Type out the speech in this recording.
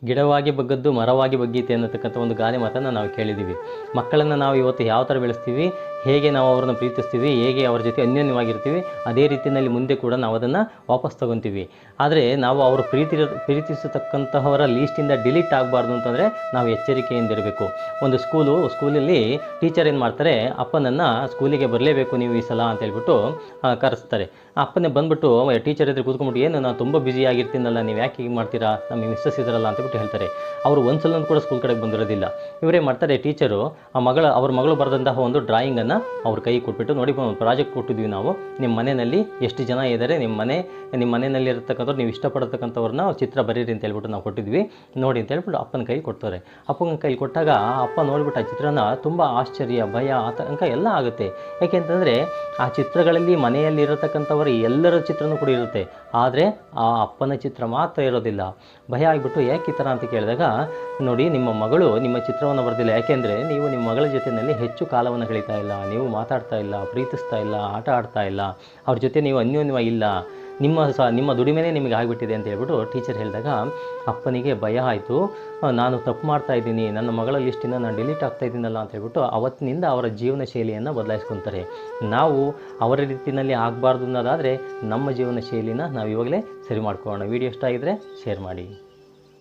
ಗಿಡವಾಗಿ ಬಗ್ಗದ್ದು ಮರವಾಗಿ ಬಗ್ಗೀತೆ ಅನ್ನತಕ್ಕಂಥ ಒಂದು ಗಾದೆ ಮಾತನ್ನು ನಾವು ಕೇಳಿದ್ದೀವಿ. ಮಕ್ಕಳನ್ನು ನಾವು ಇವತ್ತು ಯಾವ ಥರ ಬೆಳೆಸ್ತೀವಿ, ಹೇಗೆ ನಾವು ಅವ್ರನ್ನ ಪ್ರೀತಿಸ್ತೀವಿ, ಹೇಗೆ ಅವ್ರ ಜೊತೆ ಅನ್ಯೋನ್ಯವಾಗಿರ್ತೀವಿ, ಅದೇ ರೀತಿಯಲ್ಲಿ ಮುಂದೆ ಕೂಡ ನಾವು ಅದನ್ನು ವಾಪಸ್ ತಗೊತೀವಿ. ಆದರೆ ನಾವು ಅವರು ಪ್ರೀತಿಸತಕ್ಕಂತಹವರ ಲೀಸ್ಟಿಂದ ಡಿಲೀಟ್ ಆಗಬಾರ್ದು ಅಂತಂದರೆ ನಾವು ಎಚ್ಚರಿಕೆಯಿಂದಿರಬೇಕು. ಒಂದು ಸ್ಕೂಲಲ್ಲಿ ಟೀಚರ್ ಏನು ಮಾಡ್ತಾರೆ, ಅಪ್ಪನನ್ನು ಸ್ಕೂಲಿಗೆ ಬರಲೇಬೇಕು ನೀವು ಈ ಸಲ ಅಂತ ಹೇಳ್ಬಿಟ್ಟು ಕರೆಸ್ತಾರೆ. ಅಪ್ಪನೇ ಬಂದುಬಿಟ್ಟು ಟೀಚರ್ ಎದುರು ಕೂತ್ಕೊಂಡ್ಬಿಟ್ಟು, ಏನು ನಾನು ತುಂಬ ಬ್ಯುಸಿ ಆಗಿರ್ತೀನಲ್ಲ, ನೀವು ಯಾಕೆ ಹೀಗೆ ಮಾಡ್ತೀರಾ, ನಮ್ಮ ಮಿಸ್ಸಸ್ ಇದ್ದಾರಲ್ಲ ಅಂತಬಿಟ್ಟು ಹೇಳ್ತಾರೆ. ಅವರು ಒಂದು ಸಲ ಕೂಡ ಸ್ಕೂಲ್ ಕಡೆಗೆ ಬಂದಿರೋದಿಲ್ಲ. ಇವರೇ ಮಾಡ್ತಾರೆ, ಟೀಚರು ಅವ್ರ ಮಗಳು ಬರೆದಂತಹ ಒಂದು ಡ್ರಾಯಿಂಗನ್ನು ಅವ್ರ ಕೈ ಕೊಟ್ಬಿಟ್ಟು, ನೋಡಿ ಒಂದು ಪ್ರಾಜೆಕ್ಟ್ ಕೊಟ್ಟಿದ್ವಿ ನಾವು, ನಿಮ್ಮ ಮನೆಯಲ್ಲಿ ಎಷ್ಟು ಜನ ಇದ್ದಾರೆ, ನಿಮ್ಮ ಮನೆಯಲ್ಲಿ ಇರತಕ್ಕಂಥವ್ರು ನೀವು ಇಷ್ಟಪಡತಕ್ಕಂಥವ್ರನ್ನ ಚಿತ್ರ ಬರೀರಿ ಅಂತ ಹೇಳ್ಬಿಟ್ಟು ನಾವು ಕೊಟ್ಟಿದ್ವಿ, ನೋಡಿ ಅಂತ ಹೇಳ್ಬಿಟ್ಟು ಅಪ್ಪನ ಕೈ ಕೊಡ್ತಾರೆ. ಅಪ್ಪನ ಕೈ ಕೊಟ್ಟಾಗ ಅಪ್ಪ ನೋಡ್ಬಿಟ್ಟು ಆ ಚಿತ್ರನ ತುಂಬ ಆಶ್ಚರ್ಯ, ಭಯ, ಆತಂಕ ಎಲ್ಲ ಆಗುತ್ತೆ. ಯಾಕೆಂತಂದರೆ ಆ ಚಿತ್ರಗಳಲ್ಲಿ ಮನೆಯಲ್ಲಿ ಇರತಕ್ಕಂಥವರ ಎಲ್ಲರ ಚಿತ್ರನೂ ಕೂಡ ಇರುತ್ತೆ, ಆದರೆ ಆ ಅಪ್ಪನ ಚಿತ್ರ ಮಾತ್ರ ಇರೋದಿಲ್ಲ. ಭಯ ಆಗಿಬಿಟ್ಟು ಯಾಕೆ ಈ ಥರ ಅಂತ ಕೇಳಿದಾಗ, ನೋಡಿ ನಿಮ್ಮ ಮಗಳು ನಿಮ್ಮ ಚಿತ್ರವನ್ನು ಬರೆದಿಲ್ಲ, ಯಾಕೆಂದರೆ ನೀವು ನಿಮ್ಮ ಮಗಳ ಜೊತೆಯಲ್ಲಿ ಹೆಚ್ಚು ಕಾಲವನ್ನು ಕಳೀತಾ ಇಲ್ಲ, ನೀವು ಮಾತಾಡ್ತಾ ಇಲ್ಲ, ಪ್ರೀತಿಸ್ತಾ ಇಲ್ಲ, ಆಟ ಆಡ್ತಾ ಇಲ್ಲ, ಅವ್ರ ಜೊತೆ ನೀವು ಅನ್ಯೋನ್ಯವಾಗಿ ಇಲ್ಲ, ನಿಮ್ಮ ದುಡಿಮೆನೇ ನಿಮಗೆ ಆಗಿಬಿಟ್ಟಿದೆ ಅಂತ ಹೇಳ್ಬಿಟ್ಟು ಟೀಚರ್ ಹೇಳಿದಾಗ ಅಪ್ಪನಿಗೆ ಭಯ ಆಯಿತು. ನಾನು ತಪ್ಪು ಮಾಡ್ತಾ ಇದ್ದೀನಿ, ನನ್ನ ಮಗಳ ಲಿಸ್ಟಿಂದ ನಾನು ಡಿಲೀಟ್ ಆಗ್ತಾ ಇದ್ದೀನಲ್ಲ ಅಂತ ಹೇಳ್ಬಿಟ್ಟು ಅವತ್ತಿನಿಂದ ಅವರ ಜೀವನ ಶೈಲಿಯನ್ನು ಬದಲಾಯಿಸ್ಕೊತಾರೆ. ನಾವು ಅವರ ರೀತಿಯಲ್ಲಿ ಆಗಬಾರ್ದು ಅನ್ನೋದಾದರೆ ನಮ್ಮ ಜೀವನ ಶೈಲಿನ ನಾವು ಇವಾಗಲೇ ಸರಿ ಮಾಡ್ಕೊಳ್ಳೋಣ. ವಿಡಿಯೋ ಇಷ್ಟ ಆಗಿದ್ರೆ ಶೇರ್ ಮಾಡಿ.